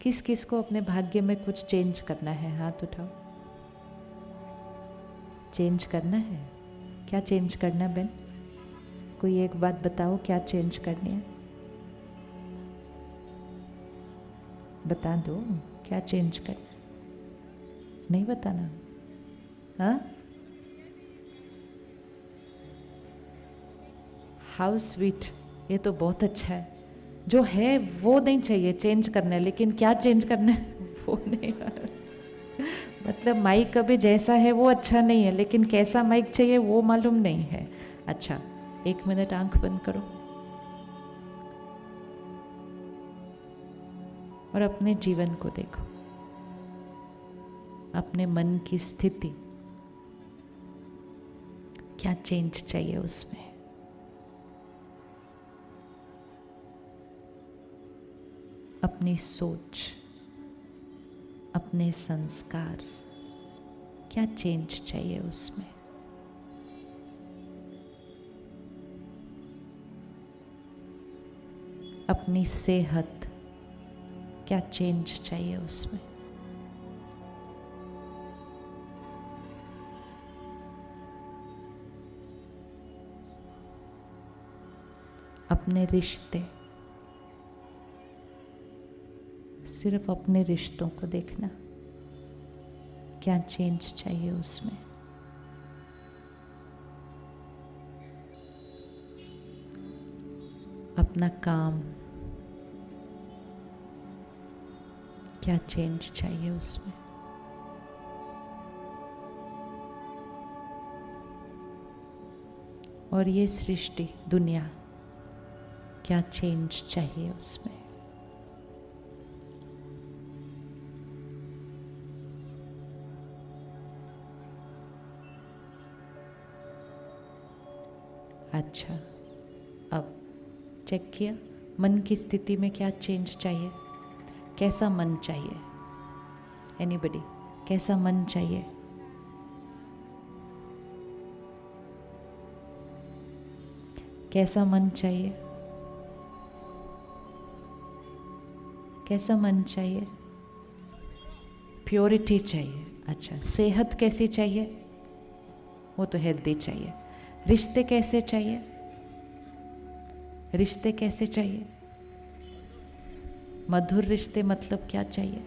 किस किस को अपने भाग्य में कुछ चेंज करना है? हाथ उठाओ। चेंज करना है? क्या चेंज करना है बहन? कोई एक बात बताओ, क्या चेंज करनी है? बता दो, क्या चेंज करना? नहीं बताना? हाँ, हाउ स्वीट, ये तो बहुत अच्छा है। जो है वो नहीं चाहिए, चेंज करना है, लेकिन क्या चेंज करना है वो नहीं। मतलब माइक अभी जैसा है वो अच्छा नहीं है, लेकिन कैसा माइक चाहिए वो मालूम नहीं है। अच्छा, 1 मिनट आंख बंद करो और अपने जीवन को देखो, अपने मन की स्थिति, क्या चेंज चाहिए उसमें? अपनी सोच, अपने संस्कार, क्या चेंज चाहिए उसमें? अपनी सेहत, क्या चेंज चाहिए उसमें? अपने रिश्ते, सिर्फ अपने रिश्तों को देखना, क्या चेंज चाहिए उसमें? अपना काम, क्या चेंज चाहिए उसमें? और ये सृष्टि, दुनिया, क्या चेंज चाहिए उसमें? अच्छा, अब चेक किया मन की स्थिति में क्या चेंज चाहिए? कैसा मन चाहिए? एनीबडी, कैसा मन चाहिए? कैसा मन चाहिए? कैसा मन चाहिए? प्योरिटी चाहिए। अच्छा, सेहत कैसी चाहिए? वो तो हेल्दी चाहिए। रिश्ते कैसे चाहिए? रिश्ते कैसे चाहिए? मधुर रिश्ते मतलब क्या चाहिए?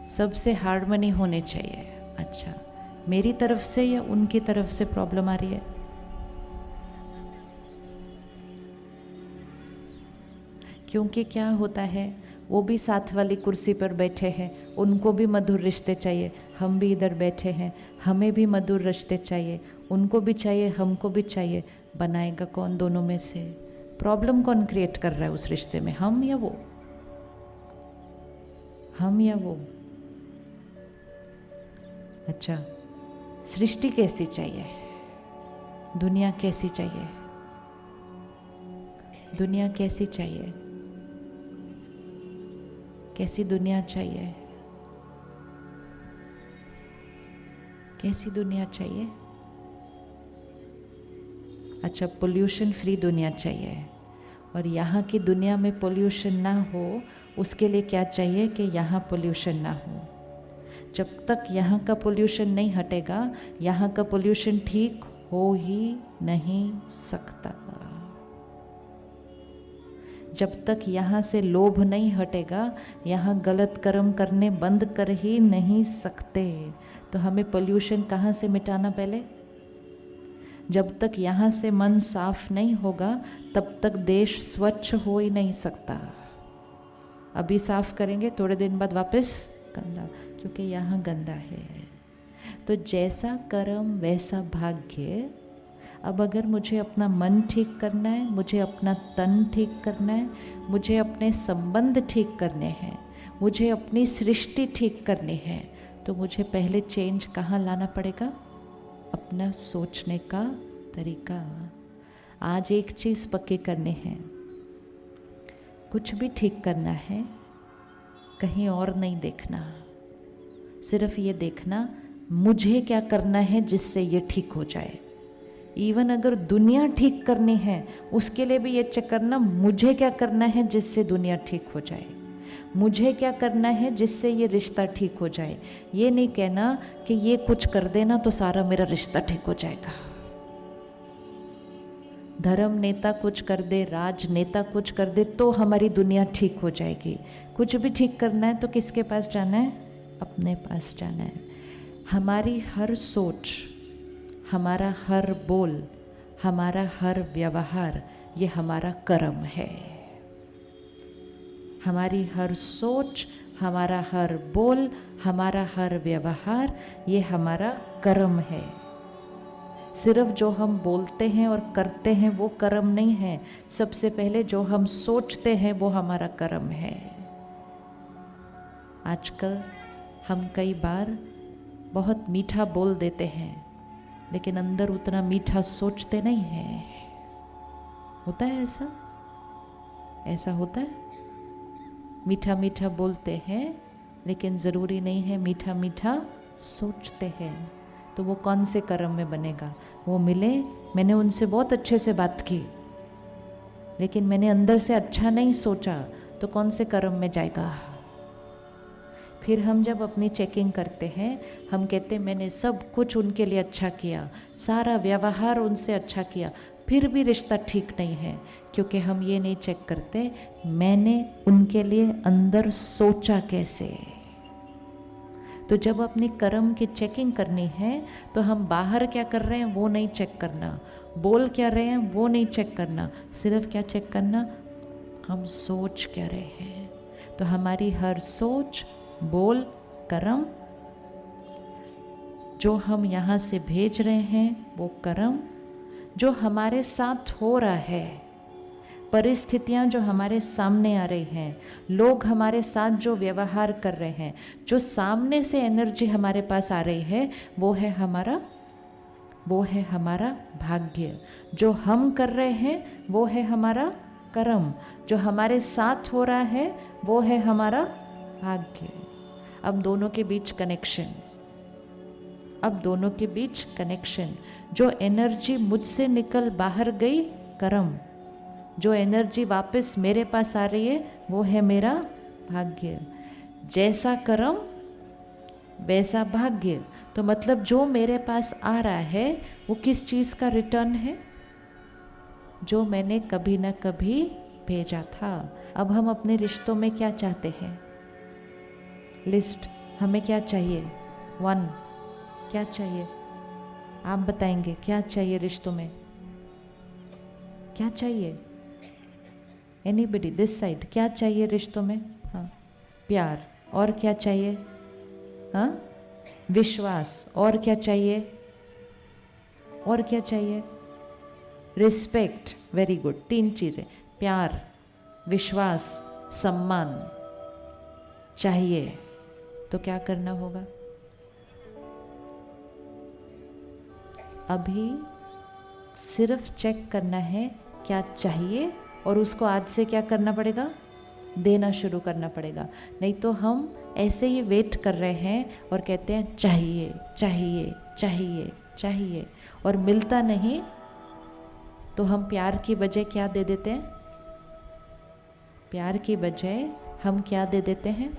सबसे हार्मनी होने चाहिए। अच्छा, मेरी तरफ से या उनकी तरफ से प्रॉब्लम आ रही है? क्योंकि क्या होता है, वो भी साथ वाली कुर्सी पर बैठे हैं, उनको भी मधुर रिश्ते चाहिए, हम भी इधर बैठे हैं, हमें भी मधुर रिश्ते चाहिए, उनको भी चाहिए, हमको भी चाहिए। बनाएगा कौन दोनों में से? प्रॉब्लम कौन क्रिएट कर रहा है उस रिश्ते में, हम या वो? हम या वो? अच्छा, सृष्टि कैसी चाहिए? दुनिया कैसी चाहिए? दुनिया कैसी चाहिए? कैसी दुनिया चाहिए? कैसी दुनिया चाहिए? अच्छा, पोल्यूशन फ्री दुनिया चाहिए। और यहाँ की दुनिया में पोल्यूशन ना हो, उसके लिए क्या चाहिए कि यहाँ पोल्यूशन ना हो। जब तक यहाँ का पोल्यूशन नहीं हटेगा, यहाँ का पोल्यूशन ठीक हो ही नहीं सकता। जब तक यहाँ से लोभ नहीं हटेगा, यहाँ गलत कर्म करने बंद कर ही नहीं सकते। तो हमें पोल्यूशन कहाँ से मिटाना? पहले जब तक यहाँ से मन साफ नहीं होगा, तब तक देश स्वच्छ हो ही नहीं सकता। अभी साफ करेंगे, थोड़े दिन बाद वापस गंदा, क्योंकि यहाँ गंदा है। तो जैसा कर्म वैसा भाग्य। अब अगर मुझे अपना मन ठीक करना है, मुझे अपना तन ठीक करना है, मुझे अपने संबंध ठीक करने हैं, मुझे अपनी सृष्टि ठीक करनी है, तो मुझे पहले चेंज कहाँ लाना पड़ेगा? अपना सोचने का तरीका। आज एक चीज़ पक्की करनी है, कुछ भी ठीक करना है, कहीं और नहीं देखना, सिर्फ ये देखना मुझे क्या करना है जिससे ये ठीक हो जाए। इवन अगर दुनिया ठीक करनी है उसके लिए भी ये चेक करना, मुझे क्या करना है जिससे दुनिया ठीक हो जाए, मुझे क्या करना है जिससे ये रिश्ता ठीक हो जाए। ये नहीं कहना कि ये कुछ कर देना तो सारा मेरा रिश्ता ठीक हो जाएगा। धर्म नेता कुछ कर दे, राजनेता कुछ कर दे तो हमारी दुनिया ठीक हो जाएगी। कुछ भी ठीक करना है तो किसके पास जाना है? अपने पास जाना है। हमारी हर सोच, हमारा हर बोल, हमारा हर व्यवहार, ये हमारा कर्म है। हमारी हर सोच, हमारा हर बोल, हमारा हर व्यवहार, ये हमारा कर्म है। सिर्फ जो हम बोलते हैं और करते हैं वो कर्म नहीं है, सबसे पहले जो हम सोचते हैं वो हमारा कर्म है। आजकल हम कई बार बहुत मीठा बोल देते हैं लेकिन अंदर उतना मीठा सोचते नहीं हैं। होता है ऐसा? ऐसा होता है? मीठा मीठा बोलते हैं लेकिन ज़रूरी नहीं है मीठा मीठा सोचते हैं। तो वो कौन से कर्म में बनेगा? वो मिले, मैंने उनसे बहुत अच्छे से बात की लेकिन मैंने अंदर से अच्छा नहीं सोचा, तो कौन से कर्म में जाएगा? फिर हम जब अपनी चेकिंग करते हैं, हम कहते हैं मैंने सब कुछ उनके लिए अच्छा किया, सारा व्यवहार उनसे अच्छा किया, फिर भी रिश्ता ठीक नहीं है, क्योंकि हम ये नहीं चेक करते मैंने उनके लिए अंदर सोचा कैसे। तो जब अपनी कर्म की चेकिंग करनी है तो हम बाहर क्या कर रहे हैं वो नहीं चेक करना, बोल क्या रहे हैं वो नहीं चेक करना, सिर्फ क्या चेक करना, हम सोच क्या रहे हैं। तो हमारी हर सोच, बोल, कर्म, जो हम यहाँ से भेज रहे हैं वो कर्म, जो हमारे साथ हो रहा है, परिस्थितियाँ जो हमारे सामने आ रही हैं, लोग हमारे साथ जो व्यवहार कर रहे हैं, जो सामने से एनर्जी हमारे पास आ रही है, वो है हमारा भाग्य। जो हम कर रहे हैं वो है हमारा कर्म, जो हमारे साथ हो रहा है वो है हमारा भाग्य। अब दोनों के बीच कनेक्शन, जो एनर्जी मुझसे निकल बाहर गई कर्म, जो एनर्जी वापस मेरे पास आ रही है वो है मेरा भाग्य। जैसा कर्म वैसा भाग्य। तो मतलब जो मेरे पास आ रहा है वो किस चीज़ का रिटर्न है? जो मैंने कभी ना कभी भेजा था। अब हम अपने रिश्तों में क्या चाहते हैं? लिस्ट, हमें क्या चाहिए? 1, क्या चाहिए? आप बताएंगे क्या चाहिए रिश्तों में? क्या चाहिए? एनीबडी दिस साइड, क्या चाहिए रिश्तों में? हाँ, प्यार। और क्या चाहिए? हाँ, विश्वास। और क्या चाहिए? और क्या चाहिए? रिस्पेक्ट। वेरी गुड, 3 चीज़ें, प्यार, विश्वास, सम्मान चाहिए। तो क्या करना होगा? अभी सिर्फ चेक करना है क्या चाहिए, और उसको आज से क्या करना पड़ेगा? देना शुरू करना पड़ेगा। नहीं तो हम ऐसे ही वेट कर रहे हैं और कहते हैं चाहिए चाहिए चाहिए चाहिए, और मिलता नहीं। तो हम प्यार की बजाय क्या दे देते हैं? प्यार की बजाय हम क्या दे देते हैं?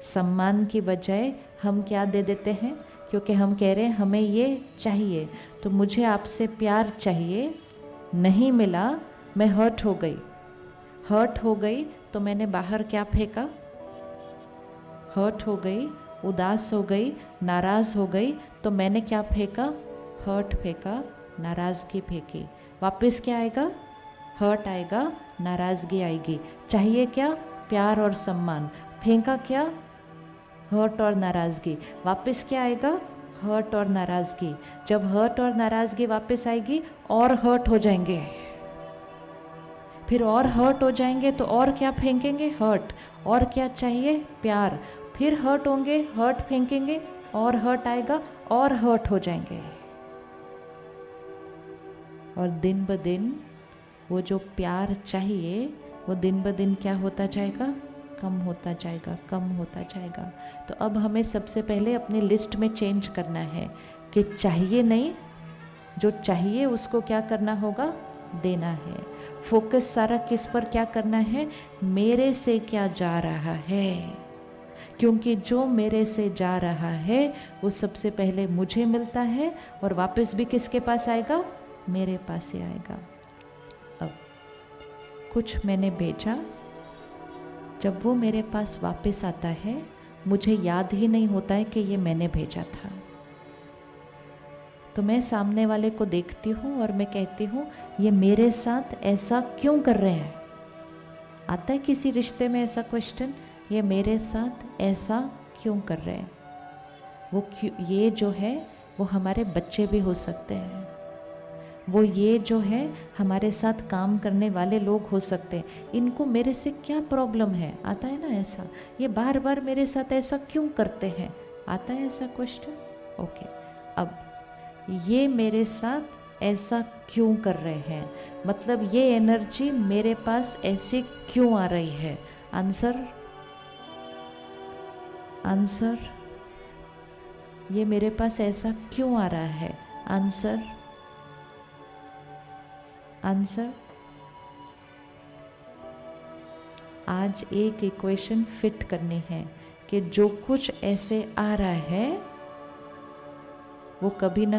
सम्मान की बजाय हम क्या दे देते हैं? क्योंकि हम कह रहे हैं हमें ये चाहिए, तो मुझे आपसे प्यार चाहिए, नहीं मिला, मैं हर्ट हो गई तो मैंने बाहर क्या फेंका? हर्ट हो गई, उदास हो गई, नाराज़ हो गई, तो मैंने क्या फेंका? हर्ट फेंका, नाराज़गी फेंकी। वापस क्या आएगा? हर्ट आएगा, नाराज़गी आएगी। चाहिए क्या? प्यार और सम्मान। फेंका क्या? हर्ट और नाराज़गी। वापस क्या आएगा? हर्ट और नाराज़गी। जब हर्ट और नाराज़गी वापस आएगी और हर्ट हो जाएंगे, फिर और हर्ट हो जाएंगे, तो और क्या फेंकेंगे? हर्ट। और क्या चाहिए? प्यार। फिर हर्ट होंगे, हर्ट फेंकेंगे, और हर्ट आएगा, और हर्ट हो जाएंगे। और दिन ब दिन वो जो प्यार चाहिए वो दिन ब दिन क्या होता जाएगा? कम होता जाएगा, कम होता जाएगा। तो अब हमें सबसे पहले अपनी लिस्ट में चेंज करना है कि चाहिए नहीं, जो चाहिए उसको क्या करना होगा, देना है। फोकस सारा किस पर क्या करना है, मेरे से क्या जा रहा है, क्योंकि जो मेरे से जा रहा है वो सबसे पहले मुझे मिलता है और वापस भी किसके पास आएगा, मेरे पास ही आएगा। अब कुछ मैंने भेजा, जब वो मेरे पास वापस आता है मुझे याद ही नहीं होता है कि ये मैंने भेजा था। तो मैं सामने वाले को देखती हूँ और मैं कहती हूँ ये मेरे साथ ऐसा क्यों कर रहे हैं। आता है किसी रिश्ते में ऐसा क्वेश्चन, ये मेरे साथ ऐसा क्यों कर रहे हैं। वो क्यों, ये जो है वो हमारे बच्चे भी हो सकते हैं, वो ये जो है हमारे साथ काम करने वाले लोग हो सकते हैं। इनको मेरे से क्या प्रॉब्लम है, आता है ना ऐसा, ये बार बार मेरे साथ ऐसा क्यों करते हैं, आता है ऐसा क्वेश्चन। ओके, अब ये मेरे साथ ऐसा क्यों कर रहे हैं, मतलब ये एनर्जी मेरे पास ऐसे क्यों आ रही है। आंसर, आंसर, ये मेरे पास ऐसा क्यों आ रहा है। Answer, answer. आज एक इक्वेशन फिट करनी है कि जो कुछ ऐसे आ रहा है वो कभी न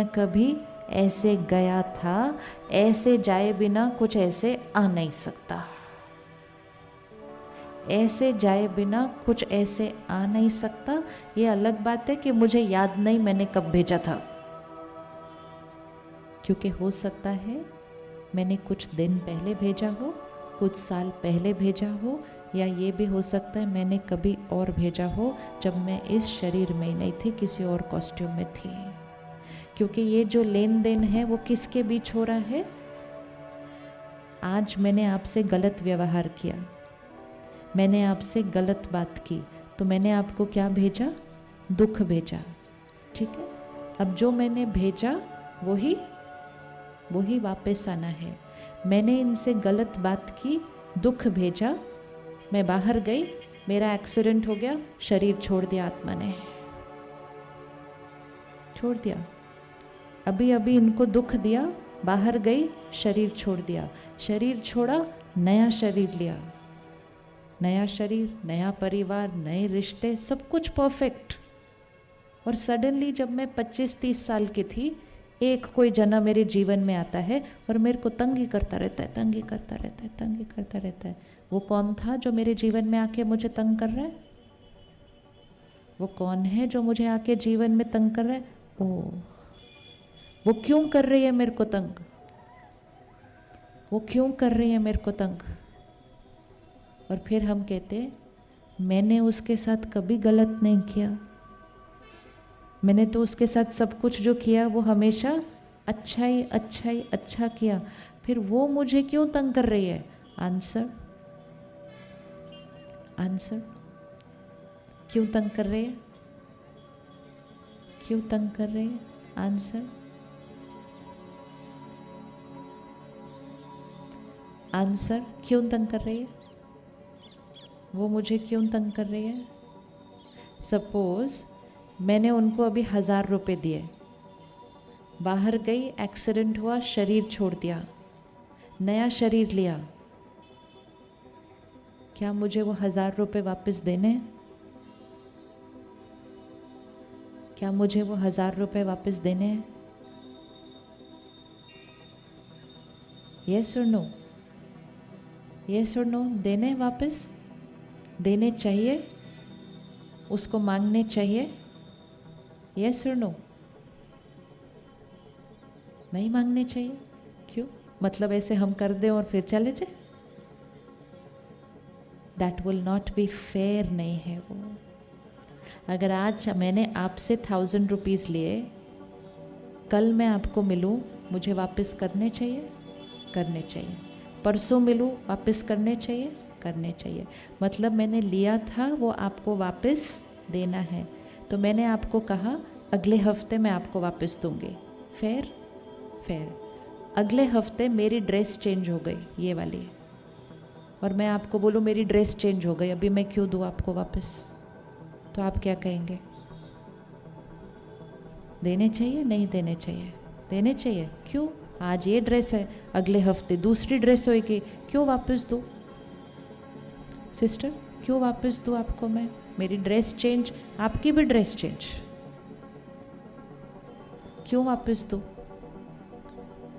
कभी ऐसे गया था, ऐसे जाए बिना कुछ ऐसे आ नहीं सकता, ऐसे जाए बिना कुछ ऐसे आ नहीं सकता। ये अलग बात है कि मुझे याद नहीं मैंने कब भेजा था, क्योंकि हो सकता है मैंने कुछ दिन पहले भेजा हो, कुछ साल पहले भेजा हो, या ये भी हो सकता है मैंने कभी और भेजा हो जब मैं इस शरीर में नहीं थी, किसी और कॉस्ट्यूम में थी। क्योंकि ये जो लेन देन है वो किसके बीच हो रहा है। आज मैंने आपसे गलत व्यवहार किया, मैंने आपसे गलत बात की, तो मैंने आपको क्या भेजा, दुख भेजा, ठीक है। अब जो मैंने भेजा वही वापस आना है। मैंने इनसे गलत बात की, दुख भेजा, मैं बाहर गई, मेरा एक्सीडेंट हो गया, शरीर छोड़ दिया, आत्मा ने छोड़ दिया। अभी अभी इनको दुख दिया, बाहर गई, शरीर छोड़ दिया, शरीर छोड़ा, नया शरीर लिया, नया शरीर, नया परिवार, नए रिश्ते, सब कुछ परफेक्ट। और सडनली जब मैं 25-30 साल की थी, एक कोई जना मेरे जीवन में आता है और मेरे को तंग ही करता रहता है, तंग ही करता रहता है, तंग ही करता रहता है। वो कौन था जो मेरे जीवन में आके मुझे तंग कर रहा है, वो कौन है जो मुझे आके जीवन में तंग कर रहा है। ओ, वो क्यों कर रही है मेरे को तंग, वो क्यों कर रही है मेरे को तंग। और फिर हम कहते मैंने उसके साथ कभी गलत नहीं किया, मैंने तो उसके साथ सब कुछ जो किया वो हमेशा अच्छा ही अच्छा ही अच्छा किया, फिर वो मुझे क्यों तंग कर रही है। आंसर, आंसर, क्यों तंग कर रही है, क्यों तंग कर रही है। आंसर, आंसर, क्यों तंग कर रही है, वो मुझे क्यों तंग कर रही है। सपोज मैंने उनको अभी 1000 रुपये दिए, बाहर गई, एक्सीडेंट हुआ, शरीर छोड़ दिया, नया शरीर लिया, क्या मुझे वो 1000 रुपये वापस देने, क्या मुझे वो 1000 रुपये वापस देने हैं। यस और नो, यस और नो, देने वापस, देने चाहिए, उसको मांगने चाहिए। यस और नो, नहीं मांगने चाहिए। क्यों, मतलब ऐसे हम कर दें और फिर चले जाए, that will not be fair, नहीं है वो। अगर आज मैंने आपसे 1000 रुपीज़ लिए, कल मैं आपको मिलूं, मुझे वापस करने चाहिए, करने चाहिए। परसों मिलूं, वापस करने चाहिए, करने चाहिए। मतलब मैंने लिया था वो आपको वापस देना है। तो मैंने आपको कहा अगले हफ्ते मैं आपको वापस दूंगी, फेयर, फेयर। अगले हफ्ते मेरी ड्रेस चेंज हो गई, ये वाली, और मैं आपको बोलूँ मेरी ड्रेस चेंज हो गई, अभी मैं क्यों दूँ आपको वापस, तो आप क्या कहेंगे। देने चाहिए नहीं देने चाहिए? देने चाहिए। क्यों? आज ये ड्रेस है, अगले हफ्ते दूसरी ड्रेस होएगी, क्यों वापस दूँ सिस्टर? क्यों वापस दूँ आपको मैं? मेरी ड्रेस चेंज, आपकी भी ड्रेस चेंज, क्यों वापस दूँ?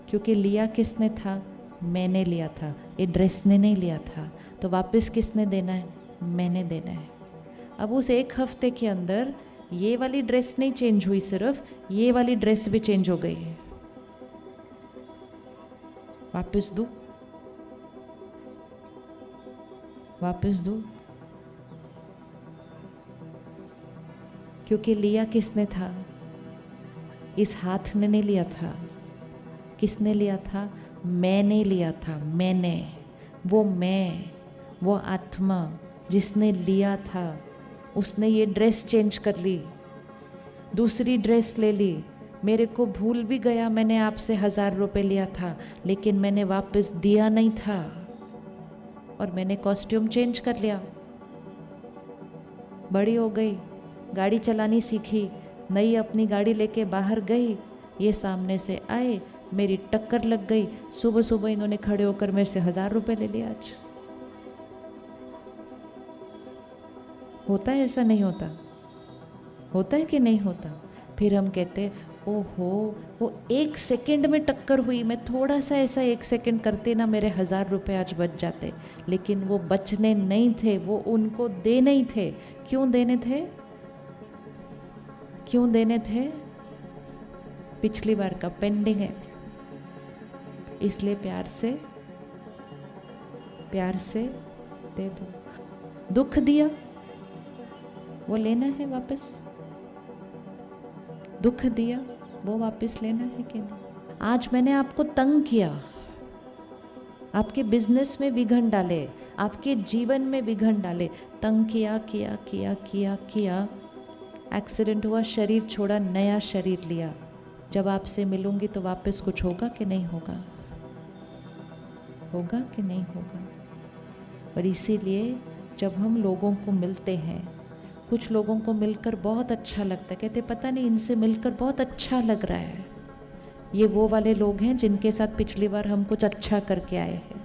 क्योंकि लिया किसने था? मैंने लिया था, ये ड्रेस ने नहीं लिया था। तो वापस किसने देना है? मैंने देना है। अब उस एक हफ्ते के अंदर ये वाली ड्रेस नहीं चेंज हुई, सिर्फ ये वाली ड्रेस भी चेंज हो गई है। वापस दूँ? वापस दूँ? क्योंकि लिया किसने था? इस हाथ ने नहीं लिया था। किसने लिया था? मैंने लिया था। मैंने, वो मैं, वो आत्मा जिसने लिया था, उसने ये ड्रेस चेंज कर ली, दूसरी ड्रेस ले ली। मेरे को भूल भी गया मैंने आपसे 1000 रुपये लिया था, लेकिन मैंने वापस दिया नहीं था और मैंने कॉस्ट्यूम चेंज कर लिया। बड़ी हो गई, गाड़ी चलानी सीखी, नई अपनी गाड़ी लेके बाहर गई, ये सामने से आए, मेरी टक्कर लग गई। सुबह सुबह इन्होंने खड़े होकर मेरे से 1000 रुपये ले लिया। आज होता है ऐसा? नहीं होता? होता है कि नहीं होता? फिर हम कहते ओहो, वो 1 सेकंड में टक्कर हुई, मैं थोड़ा सा ऐसा 1 सेकंड करते ना, मेरे 1000 रुपये आज बच जाते। लेकिन वो बचने नहीं थे, वो उनको देने ही थे। क्यों देने थे? क्यों देने थे? पिछली बार का पेंडिंग है, इसलिए प्यार से दे दो। दुख दिया, वो लेना है वापस। दुख दिया, वो वापस लेना है कि नहीं? आज मैंने आपको तंग किया, आपके बिजनेस में विघन डाले, आपके जीवन में विघन डाले, तंग किया किया किया किया किया, एक्सीडेंट हुआ, शरीर छोड़ा, नया शरीर लिया। जब आपसे मिलूंगी तो वापस कुछ होगा कि नहीं होगा? होगा कि नहीं होगा? और इसीलिए जब हम लोगों को मिलते हैं, कुछ लोगों को मिलकर बहुत अच्छा लगता है, कहते पता नहीं इनसे मिलकर बहुत अच्छा लग रहा है। ये वो वाले लोग हैं जिनके साथ पिछली बार हम कुछ अच्छा करके आए हैं।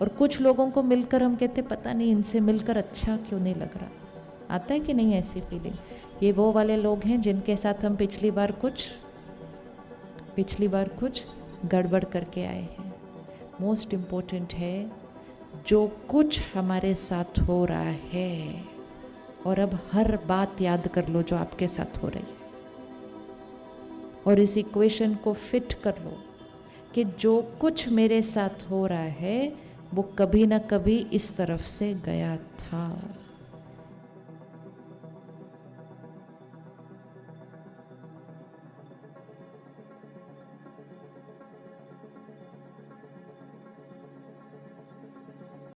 और कुछ लोगों को मिलकर हम कहते पता नहीं इनसे मिलकर अच्छा क्यों नहीं लग रहा। आता है कि नहीं ऐसी फीलिंग? ये वो वाले लोग हैं जिनके साथ हम पिछली बार कुछ गड़बड़ करके आए हैं। मोस्ट इम्पोर्टेंट है, जो कुछ हमारे साथ हो रहा है, और अब हर बात याद कर लो जो आपके साथ हो रही है, और इस इक्वेशन को फिट कर लो कि जो कुछ मेरे साथ हो रहा है वो कभी ना कभी इस तरफ से गया था।